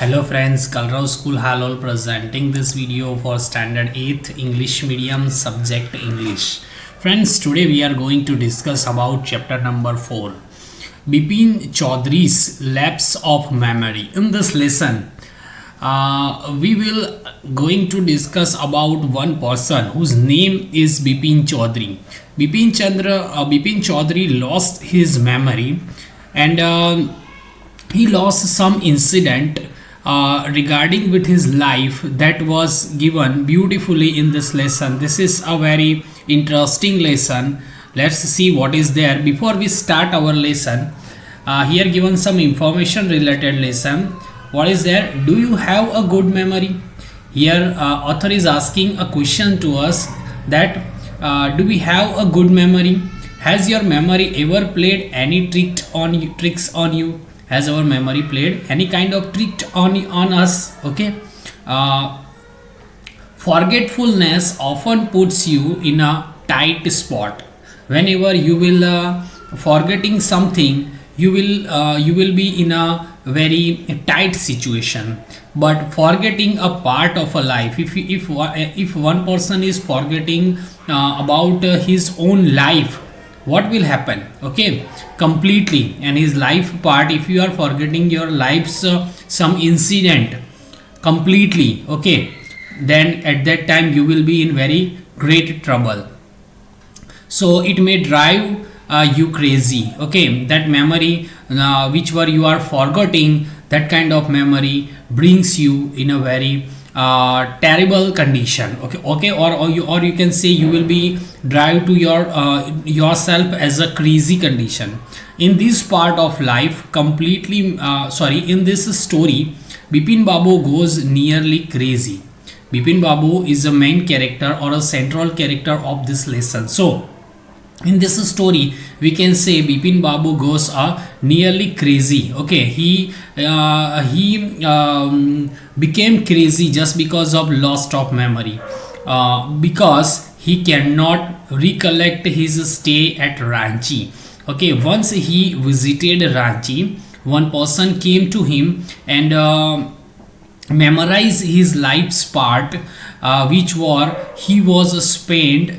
Hello friends, Kalrao School Halol presenting this video for standard 8th English medium subject English. Friends, today we are going to discuss about chapter number 4. Bipin Chaudhary's lapse of memory. In this lesson, we will going to discuss about one person whose name is Bipin Chaudhary. Bipin Chaudhary lost his memory and he lost some incident regarding with his life that was given beautifully in this lesson. This is a very interesting lesson. Let's see what is there. Before we start our lesson, here given some information related lesson. What is there? Do you have a good memory? Here author is asking a question to us that do we have a good memory? Has your memory ever played any tricks on you? Has our memory played any kind of trick on us? Okay. Forgetfulness often puts you in a tight spot. Whenever you will forgetting something, you will be in a very tight situation. But forgetting a part of a life, if one person is forgetting about his own life, what will happen? Okay, completely, and his life part, if you are forgetting your life's some incident completely, okay, then at that time you will be in very great trouble. So it may drive you crazy. Okay, that memory which were you are forgetting, that kind of memory brings you in a very terrible condition. Okay, or you can say you will be drive to your yourself as a crazy condition in this part of life. Completely in this story, Bipin Babu goes nearly crazy. Bipin Babu is a main character or a central character of this lesson. So in this story we can say Bipin Babu goes nearly crazy. Okay, he became crazy just because of loss of memory, because he cannot recollect his stay at Ranchi. Okay, once he visited Ranchi, one person came to him and memorize his life's part, which were he was spent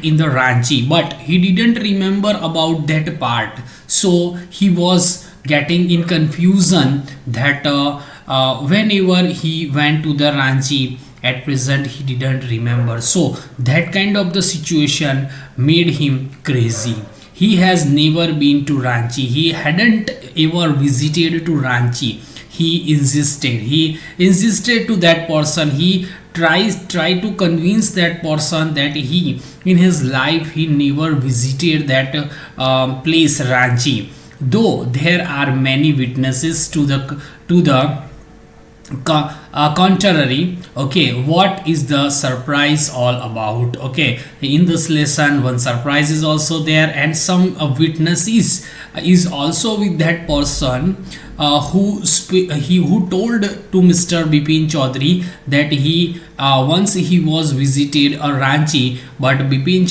in the Ranchi, but he didn't remember about that part. So he was getting in confusion that whenever he went to the Ranchi, at present he didn't remember. So that kind of the situation made him crazy. He has never been to Ranchi. He hadn't ever visited to Ranchi. He insisted to that person. He try to convince that person that he in his life he never visited that place Ranchi, though there are many witnesses to the contrary. Okay, what is the surprise all about? Okay, in this lesson one surprise is also there, and some witnesses is also with that person who told to Mr. Bipin Chaudhary that he once he was visited a Ranchi, but Bipin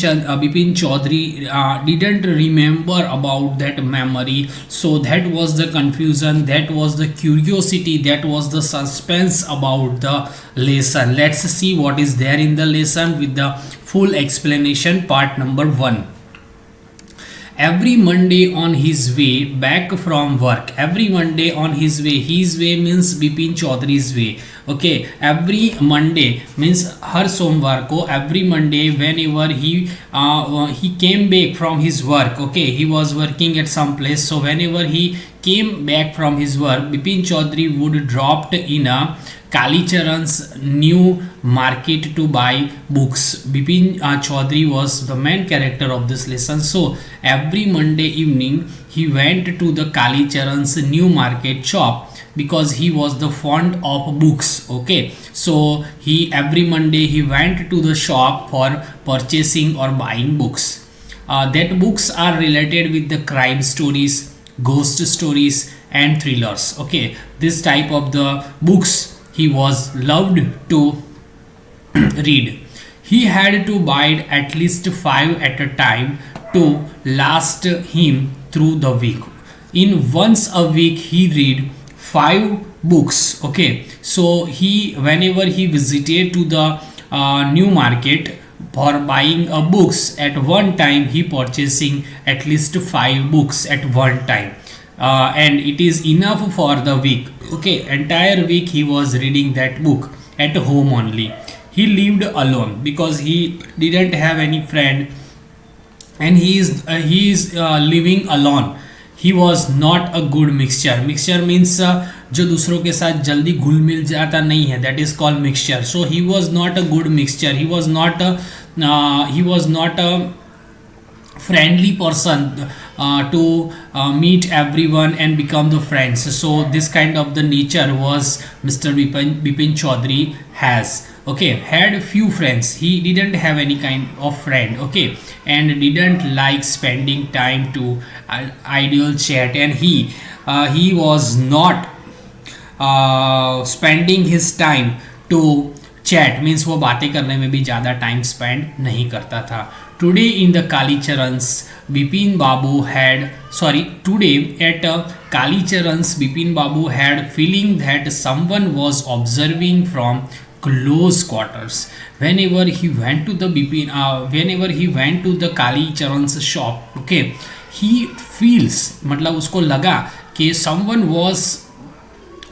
Chaudhary didn't remember about that memory. So that was the confusion, that was the curiosity, that was the suspense about the lesson. Let's see what is there in the lesson with the full explanation. Part number 1. Every Monday on his way back from work. Every Monday on his way means Bipin Chaudhary's way. Okay, every Monday means har somvar ko. Every Monday whenever he came back from his work. Okay, he was working at some place, so whenever he came back from his work, Bipin Chaudhary would dropped in a Kalicharan's new market to buy books. Bipin Chaudhary was the main character of this lesson. So every Monday evening he went to the Kalicharan's new market shop because he was the fond of books. Okay, so every Monday he went to the shop for purchasing or buying books. That books are related with the crime stories, ghost stories and thrillers. Okay, this type of the books he was loved to read. He had to buy at least 5 at a time to last him through the week. In once a week he read 5 books. Okay, so he whenever he visited to the new market for buying books, at one time he purchasing at least 5 books at one time, and it is enough for the week. Okay, entire week he was reading that book at home only. He lived alone because he didn't have any friend, and he is living alone. He was not a good mixture means जो दूसरों के साथ जल्दी घुल मिल जाता नहीं है, that is called mixture. So he was not a good mixture. He was not a friendly person to meet everyone and become the friends. So this kind of the nature was Mr. Bipin Chaudhary has. Okay, had few friends. He didn't have any kind of friend. Okay, and didn't like spending time to ideal chat, and he was not spending his time to chat, means वो बातें करने में भी ज़्यादा time spend नहीं करता था. Today in the Kalichurans, Bipin Babu had today at Kalichurans, Bipin Babu had feeling that someone was observing from close quarters. Whenever he went to the Kalichurans shop, okay, he feels, मतलब उसको लगा कि someone was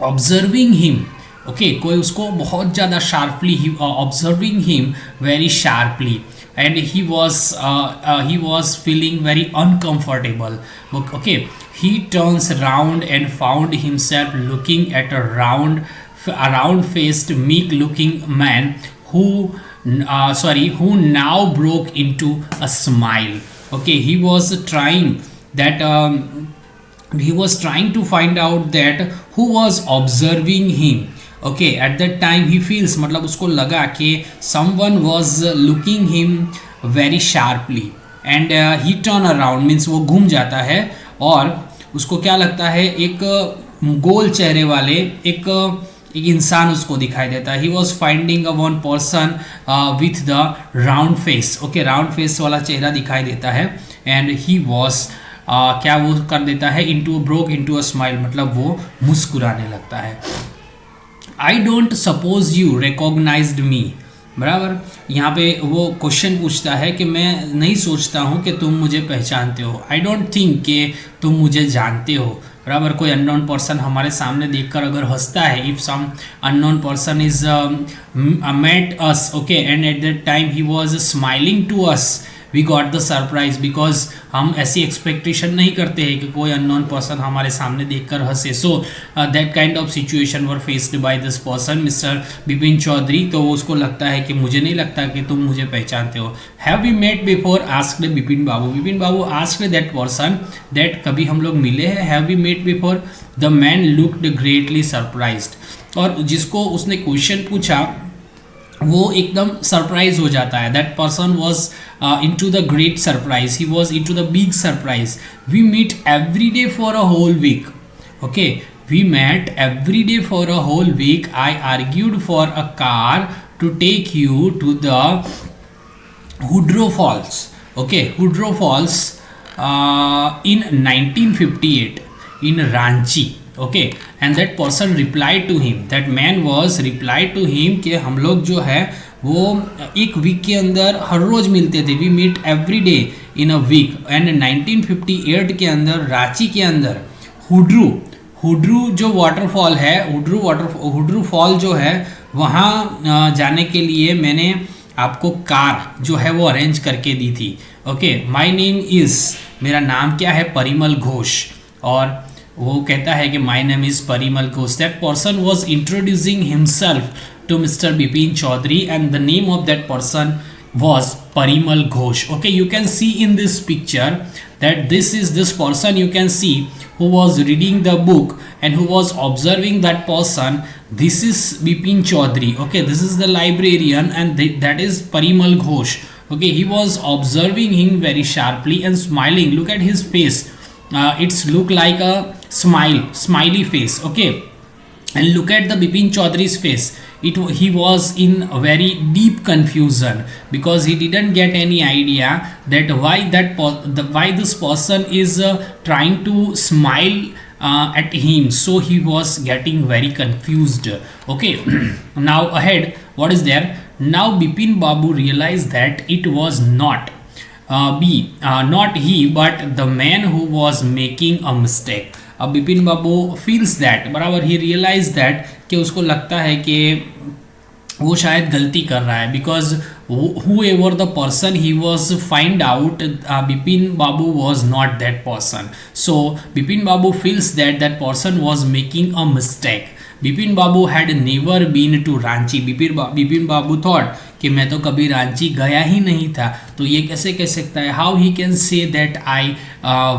observing him. Okay, कोई उसको बहुत ज़्यादा sharply observing him very sharply, and he was feeling very uncomfortable. Okay, he turns around and found himself looking at a round faced meek looking man who now broke into a smile. Okay, he was trying to find out that who was observing him. Okay, at that time he feels, मतलब उसको लगा कि someone was looking him very sharply, and he turn around means वो घूम जाता है, और उसको क्या लगता है, एक गोल चेहरे वाले एक इंसान उसको दिखाई देता है. He was finding a one person with the round face. Okay, round face वाला चेहरा दिखाई देता है, एंड ही वॉज क्या वो कर देता है, ब्रोक इनटू अ स्माइल, मतलब वो मुस्कुराने लगता है. I don't suppose you recognised me. बराबर, यहाँ पे वो क्वेश्चन पूछता है कि मैं नहीं सोचता हूँ कि तुम मुझे पहचानते हो. आई डोंट थिंक कि तुम मुझे जानते हो. बराबर, कोई अननोन पर्सन हमारे सामने देखकर अगर हंसता है, if some unknown person is met us, okay, and at that time he was smiling to us, we got the surprise, because हम ऐसी एक्सपेक्टेशन नहीं करते हैं कि कोई अननोन पर्सन हमारे सामने देखकर हंसे. So that kind of situation were faced by this person mister Bipin Chaudhary. तो उसको लगता है कि मुझे नहीं लगता कि तुम मुझे पहचानते हो. Have we met before, asked Bipin Babu. Bipin Babu asked that person that कभी हम लोग मिले हैं. Have we met before. The man looked greatly surprised. और जिसको उसने क्वेश्चन पूछा वो एकदम सरप्राइज हो जाता है. That person was into the great surprise. He was into the big surprise. We meet every day for a whole week. Okay, we met every day for a whole week. I argued for a car to take you to the Woodrow Falls. Okay, Woodrow Falls in 1958 in Ranchi. Okay, and that person replied to him, that man was replied to him कि हम लोग जो है वो एक week के अंदर हर रोज़ मिलते थे. We meet every day in a week. And 1958 के अंदर रांची के अंदर हुड्रू जो वाटरफॉल है, हुड्रू फॉल जो है, वहाँ जाने के लिए मैंने आपको कार जो है वो अरेंज करके दी थी. ओके, माई नेम इज़, मेरा नाम क्या है, परिमल घोष. और वो कहता है कि my name is Parimal Ghosh. That person was introducing himself to Mr. Bipin Chaudhary, and the name of that person was Parimal Ghosh. Okay, you can see in this picture that this is this person, you can see, who was reading the book and who was observing that person. This is Bipin Chaudhary. Okay, this is the librarian, and that is Parimal Ghosh. Okay, he was observing him very sharply and smiling. Look at his face. It's look like a smiley face. Okay, and look at the Bipin Chaudhary's face. He was in a very deep confusion because he didn't get any idea that why this person is trying to smile at him, so he was getting very confused. Okay, now ahead, what is there? Now Bipin Babu realized that it was not he but the man who was making a mistake. अब बिपिन बाबू feels that, बराबर, ही realise that, कि उसको लगता है कि वो शायद गलती कर रहा है, because whoever the person he was find out, Bipin Babu was not that person. So Bipin Babu feels that that person was making a mistake. Bipin Babu had never been to Ranchi. Bipin Babu thought कि मैं तो कभी रांची गया ही नहीं था, तो ये कैसे कह सकता है? How he can say that I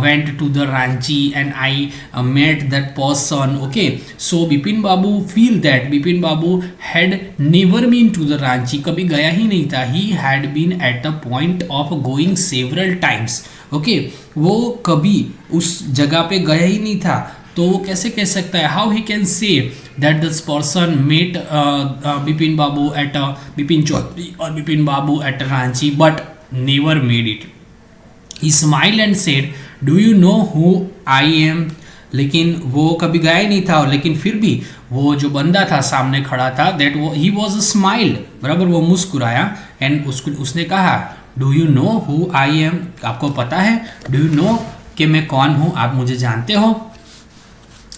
went to the Ranchi and I met that person. Okay, so Bipin Babu feel that Bipin Babu had never been to the Ranchi, कभी गया ही नहीं था. He had been at the point of going several times. Okay, वो कभी उस जगह पे गया ही नहीं था, तो वो कैसे कह सकता है? How he can say that this person met Bipin Babu at Bipin Chaudhary और Bipin Babu at Ranchi but never made it. He smile and said, do you know who I am. लेकिन वो कभी गया ही नहीं था, लेकिन फिर भी वो जो बंदा था सामने खड़ा था, दैट वो ही वॉज स्माइल्ड, बराबर, वो मुस्कुराया एंड उसने कहा, do you know who I M. आपको पता है, डू यू नो, कि मैं कौन हूँ, आप मुझे जानते हो.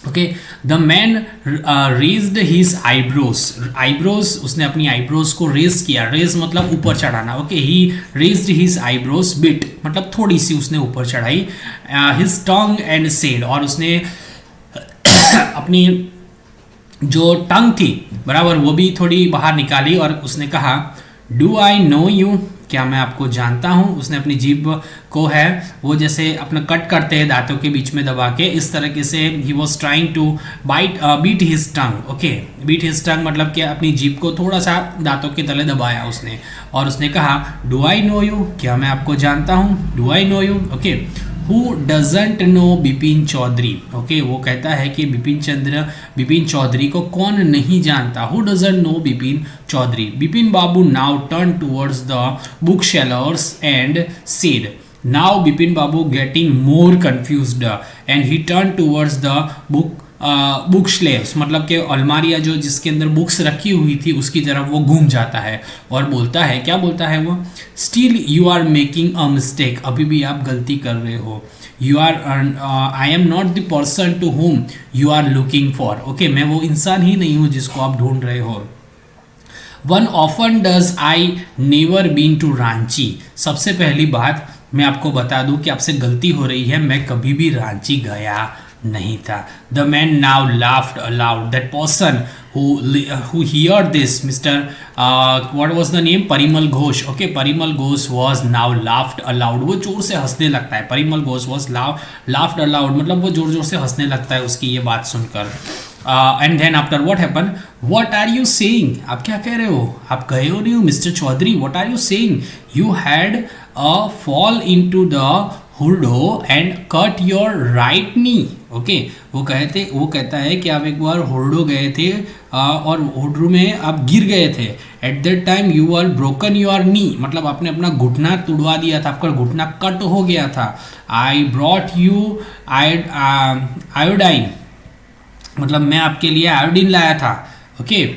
Okay, the man raised his eyebrows, उसने अपनी आईब्रोज को रेज किया. रेज मतलब ऊपर चढ़ाना. ओके, ही रेज्ड हिज आईब्रोज बिट, मतलब थोड़ी सी उसने ऊपर चढ़ाई. हिज टंग एंड सेड, और उसने अपनी जो टंग थी, बराबर, वो भी थोड़ी बाहर निकाली और उसने कहा, डू आई नो यू, क्या मैं आपको जानता हूँ. उसने अपनी जीभ को है वो जैसे अपना कट करते हैं दांतों के बीच में दबा के, इस तरीके से he was trying to beat his tongue. Okay, beat his tongue मतलब कि अपनी जीभ को थोड़ा सा दांतों के तले दबाया उसने, और उसने कहा, डू आई नो यू, क्या मैं आपको जानता हूँ. Do I know you. Okay, who doesn't know Bipin Chaudhary. Okay, वो कहता है कि बिपिन चौधरी को कौन नहीं जानता. Who doesn't know Bipin Chaudhary. Bipin Babu now turn towards the book sellers and said. Now Bipin Babu getting more confused and he turn towards the book shelves, मतलब कि अलमारियाँ जो जिसके अंदर बुक्स रखी हुई थी उसकी तरफ वो घूम जाता है और बोलता है, क्या बोलता है वो? Still you are making a mistake, अभी भी आप गलती कर रहे हो. You are I am not the person to whom you are looking for. Okay, मैं वो इंसान ही नहीं हूँ जिसको आप ढूंढ रहे हो. One often does I never been to Ranchi. सबसे पहली बात मैं आपको बता दूं कि आपसे गलती हो रही है, मैं कभी भी रांची गया नहीं था. The man now laughed allowed. That person who heard this, Mr. What was the name? Parimal Ghosh. Okay, Parimal Ghosh was now laughed aloud. वो जोर से हंसने लगता है. Parimal Ghosh was laughed aloud, मतलब वो जोर जोर से हंसने लगता है उसकी ये बात सुनकर. And then after what happened? What are you saying? आप क्या कह रहे हो? आप गए हो नहीं हो mister Chaudhary. What are you saying? You had a fall into the हुडो and cut your right knee. Okay, वो कहता है कि आप एक बार हुडो गए थे और हुडो में आप गिर गए थे. At that time you are broken your knee, मतलब आपने अपना घुटना तुड़वा दिया था, आपका घुटना कट हो गया था. आई ब्रॉट यू आयोडाइन, मतलब मैं आपके लिए आयोडीन लाया था. Okay,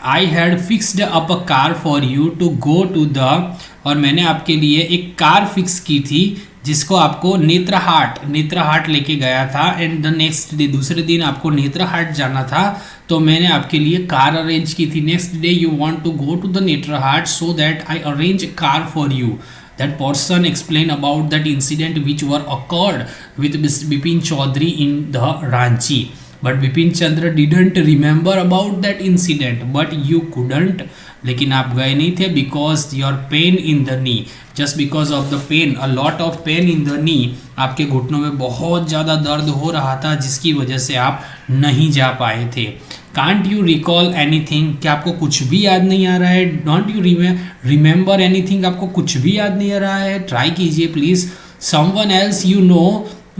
I had fixed up a car for you to go to the, और मैंने आपके लिए एक कार फिक्स की थी जिसको आपको नेत्रहाट लेके गया था. एंड द नेक्स्ट डे, दूसरे दिन आपको नेत्रहाट जाना था, तो मैंने आपके लिए कार अरेंज की थी. Next day you want to go to the Netarhat, so that I arrange car for you. That person explained about that incident which were occurred with Bipin Chaudhary in the Ranchi. But Bipin Chandra didn't remember about that incident. But you couldn't, लेकिन आप गए नहीं थे because your pain in the knee, just because of the pain, a lot of pain in the knee, आपके घुटनों में बहुत ज़्यादा दर्द हो रहा था जिसकी वजह से आप नहीं जा पाए थे. कांट यू रिकॉल एनीथिंग, क्या आपको कुछ भी याद नहीं आ रहा है? डोंट यू रिमेंबर एनीथिंग, आपको कुछ भी याद नहीं आ रहा है? ट्राई कीजिए please. Someone else you know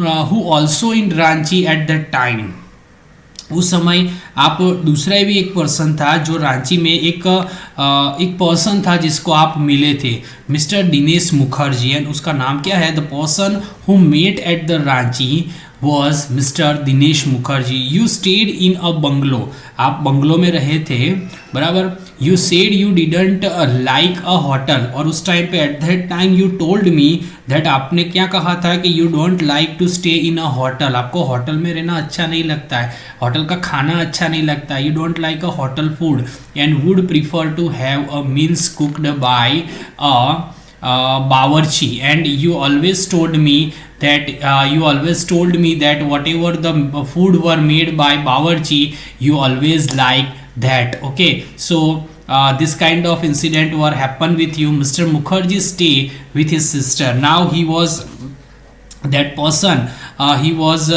who also in Ranchi eight that time. उस समय आप दूसरा भी एक पर्सन था जो रांची में एक पर्सन था जिसको आप मिले थे, मिस्टर दिनेश मुखर्जी. एंड उसका नाम क्या है? The person who met at the Ranchi was Mr. Dinesh Mukherjee. You stayed in a bungalow. आप बंगलो में रहे थे, बराबर. You said you didn't like a hotel. और उस टाइम पे at that time you told me that आपने क्या कहा था कि you don't like to stay in a hotel. आपको होटल में रहना अच्छा नहीं लगता है, होटल का खाना अच्छा नहीं लगता है. You don't like a hotel food and would prefer to have a meals cooked by a bawarchi. And you always told me that whatever the food were made by bawarchi, you always like that. Okay, so this kind of incident were happen with you. Mr. Mukherjee stay with his sister. Now he was that person, he was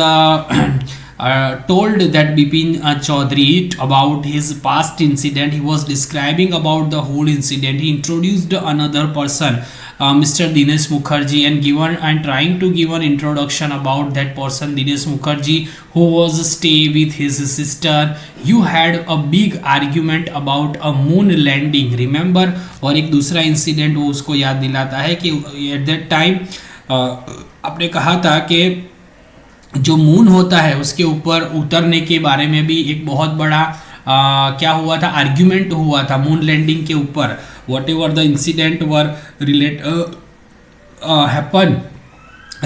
told that Bipin Chaudhary about his past incident. He was describing about the whole incident. He introduced another person, Mr. Dinesh Mukherjee, and trying to give an introduction about that person, Dinesh Mukherjee, who was stay with his sister. You had a big argument about a moon landing, remember. और एक दूसरा incident वो उसको याद दिलाता है कि eight that time आपने कहा था कि जो मून होता है उसके ऊपर उतरने के बारे में भी एक बहुत बड़ा क्या हुआ था, आर्ग्यूमेंट हुआ था मून लैंडिंग के ऊपर. What ever the incident were happen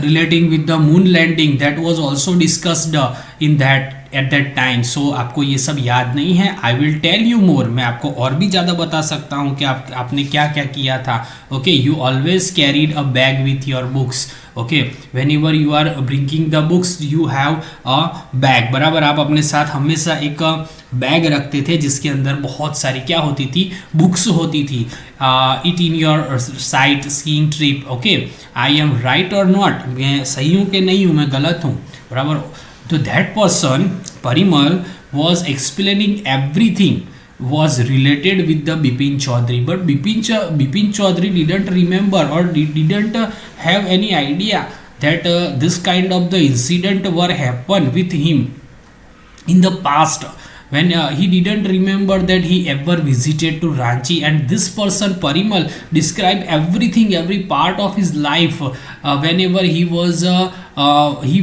relating with the moon landing, that was also discussed in that at that time. So आपको ये सब याद नहीं है. I will tell you more. मैं आपको और भी ज़्यादा बता सकता हूँ कि आपने क्या क्या किया था. Okay, you always carried a bag with your books. Okay, whenever you are bringing the books, you have a bag. बराबर, आप अपने साथ हमेशा एक बैग रखते थे जिसके अंदर बहुत सारी क्या होती थी, बुक्स होती थी. It in your site skiing trip. Okay, I am right और नॉट, मैं सही हूँ कि नहीं हूँ, मैं गलत हूँ, बराबर. तो that person Parimal was explaining everything was related with the Bipin Chaudhary, but Bipin Chaudhary didn't remember or didn't have any idea that this kind of the incident were happen with him in the past, when he didn't remember that he ever visited to Ranchi. And this person Parimal described everything, every part of his life whenever he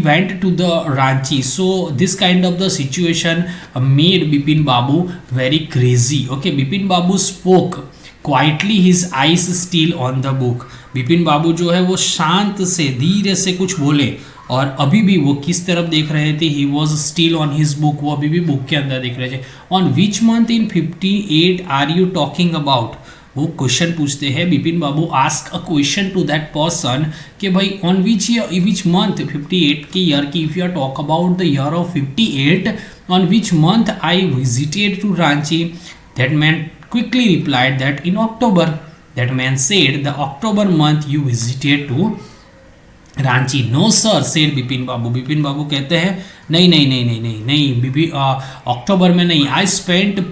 went to the Ranchi. So this kind of the situation made Bipin Babu very crazy. Okay, Bipin Babu spoke quietly, his eyes still on the book. Bipin Babu जो है वो शांत से धीरे से कुछ बोले और अभी भी वो किस तरफ देख रहे थे, he was still on his book, वो अभी भी बुक के अंदर देख रहे थे. On which month in 58 are you talking about, वो क्वेश्चन पूछते हैं. Bipin Babu ask a question to that person कि भाई ऑन विच मंथ 58 के ईयर की, if you are talk about the year of 58, on which month I visited to Ranchi. That man quickly replied that in October. That man said the October month you visited to Ranchi. No sir, said Bipin Babu. Bipin Babu कहते हैं नहीं अक्टूबर में नहीं. I spent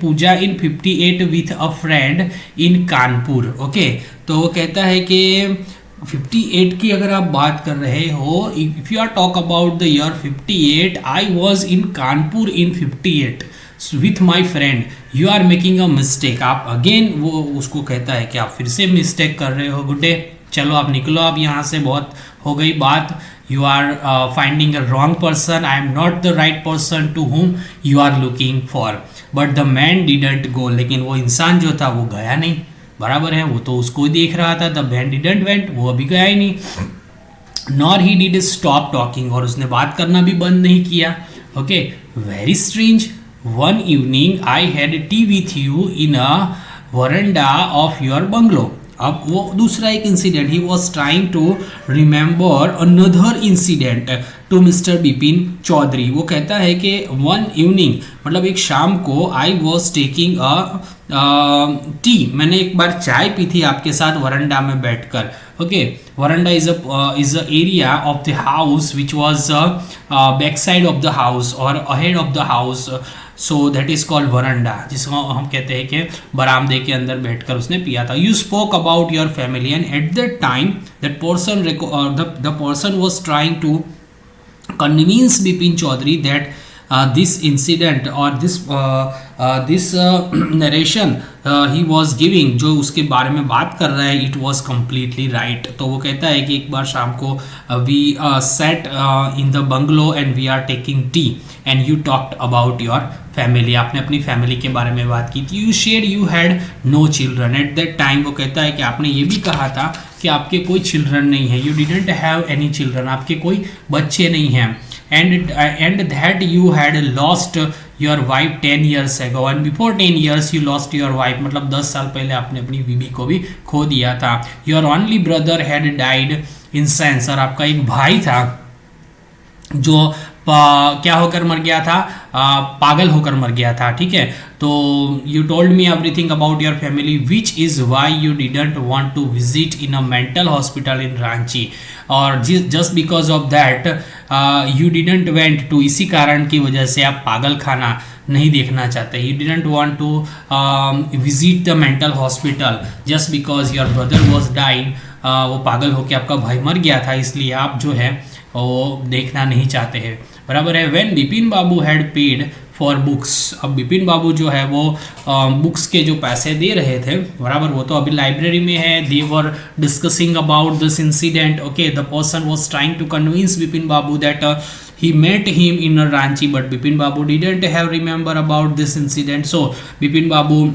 puja in 58 with a friend in Kanpur. Okay, तो वो कहता है कि 58 की अगर आप बात कर रहे हो, if you are talk about the year 58, I was in Kanpur in 58 with my friend. You are making a mistake. आप अगेन वो उसको कहता है कि आप फिर से मिस्टेक कर रहे हो. गुड डे, चलो आप निकलो, आप यहाँ से बहुत हो गई बात. You are finding a wrong person. I am not the right person to whom you are looking for. But the man didn't go. लेकिन वो इंसान जो था वो गया नहीं, बराबर है, वो तो उसको देख रहा था. द मैन डिडंट वेंट, वो अभी गया ही नहीं. Nor he did stop talking, और उसने बात करना भी बंद नहीं किया. Okay, very strange. One evening I had tea with you in a veranda of your bungalow. अब वो दूसरा एक incident, he was trying to remember another incident to mister Bipin Chaudhary. वो कहता है कि वन इवनिंग मतलब एक शाम को, I was taking a T, मैंने एक बार चाय पी थी आपके साथ वरंडा में बैठकर. Okay, veranda is a area of the house which was back side of the house और ahead of the house. So that is called veranda, जिसको हम कहते हैं कि बरामदे के अंदर बैठकर उसने पिया था. You spoke about your family and at that time that person the person was trying to convince Bipin Chaudhary that this incident or this narration he was giving, जो उसके बारे में बात कर रहा है, इट वॉज कम्प्लीटली राइट। तो वो कहता है कि एक बार शाम को we sat in the bungalow and we are taking tea and you talked about your family, आपने अपनी फैमिली के बारे में बात की थी। You share you had no children at that time, वो कहता है कि आपने ये भी कहा था कि आपके कोई चिल्ड्रन नहीं है। You didn't have any children, आपके कोई बच्चे नहीं हैं। And that you had lost your wife 10 years ago and before 10 years you lost your wife, मतलब 10 साल पहले आपने अपनी बीबी को भी खो दिया था। Your only brother had died in sense, और आपका एक भाई था जो क्या होकर मर गया था, पागल होकर मर गया था, ठीक है। तो you told me everything about your family which is why you didn't want to visit in a mental hospital in Ranchi, और just because of that you didn't went to, इसी कारण की वजह से आप पागल खाना नहीं देखना चाहते। You didn't want to visit the mental hospital just because your brother was died, वो पागल होकर आपका भाई मर गया था, इसलिए आप जो है वो देखना नहीं चाहते हैं, बराबर है। When Bipin Babu had paid for books, अब बिपिन बाबू जो है वो बुक्स के जो पैसे दे रहे थे, बराबर, वो तो अभी लाइब्रेरी में है। They were discussing about this incident, okay. The person was trying to convince Bipin Babu that he met him in Ranchi, but Bipin Babu didn't have remember about this incident, so Bipin Babu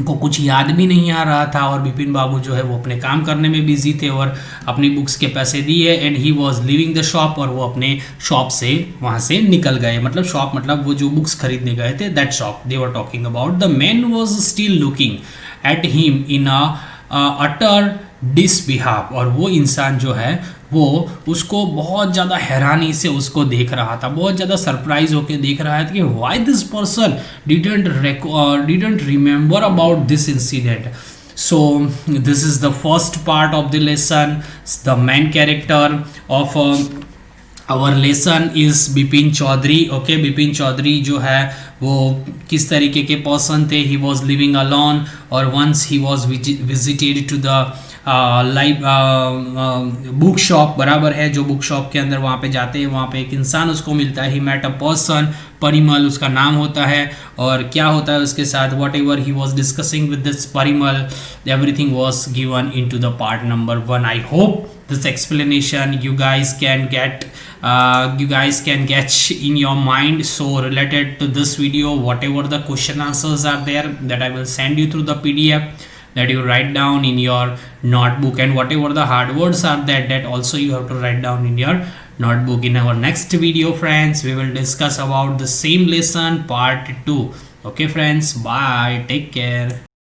को कुछ याद भी नहीं आ रहा था, और बिपिन बाबू जो है वो अपने काम करने में बिजी थे और अपनी बुक्स के पैसे दिए, and he was living the shop, और वो अपने शॉप से वहाँ से निकल गए, मतलब शॉप मतलब वो जो बुक्स खरीदने गए थे, that shop they were talking about. The man was still looking at him in a utter disbelief, और वो इंसान जो है वो उसको बहुत ज़्यादा हैरानी से उसको देख रहा था, बहुत ज़्यादा सरप्राइज होकर देख रहा था कि why this person didn't remember about this incident. So this is the first part of the lesson. The main character of our lesson is Bipin Chaudhary, okay. Bipin Chaudhary जो है वो किस तरीके के पर्सन थे, ही वॉज लिविंग अलॉन, और once he was visited to the book shop, बराबर है, जो बुक शॉप के अंदर वहाँ पे जाते हैं, वहाँ पे एक इंसान उसको मिलता है, he met a person, Parimal उसका नाम होता है, और क्या होता है उसके साथ, whatever he was discussing with this Parimal, everything was given in to the part number 1. I hope this explanation you guys can get in your mind. So related to this video, whatever the question answers are there, that I will send you through the PDF that you write down in your notebook, and whatever the hard words are there, that also you have to write down in your notebook. In our next video, friends, we will discuss about the same lesson part 2. Okay friends, bye, take care.